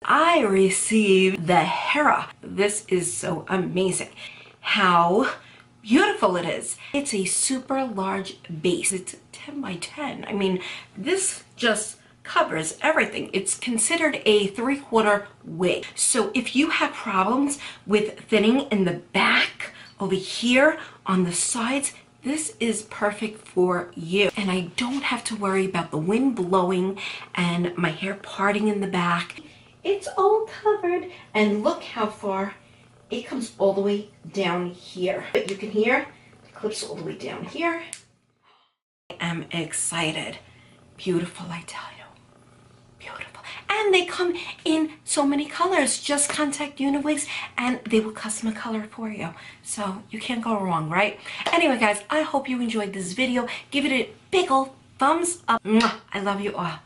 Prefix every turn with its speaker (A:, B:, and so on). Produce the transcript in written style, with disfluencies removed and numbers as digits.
A: I received the Hera. This is so amazing. How beautiful it is. It's a super large base. It's 10 by 10. I mean, this just covers everything. It's considered a 3/4 wig. So if you have problems with thinning in the back, over here, on the sides, this is perfect for you. And I don't have to worry about the wind blowing and my hair parting in the back. It's all covered, and look how far it comes all the way down here. But you can hear the clips all the way down here. I am excited. Beautiful, I tell you. Beautiful. And they come in so many colors. Just contact UniWigs and they will custom a color for you. So you can't go wrong, right? Anyway, guys, I hope you enjoyed this video. Give it a big ol' thumbs up. Mwah. I love you all.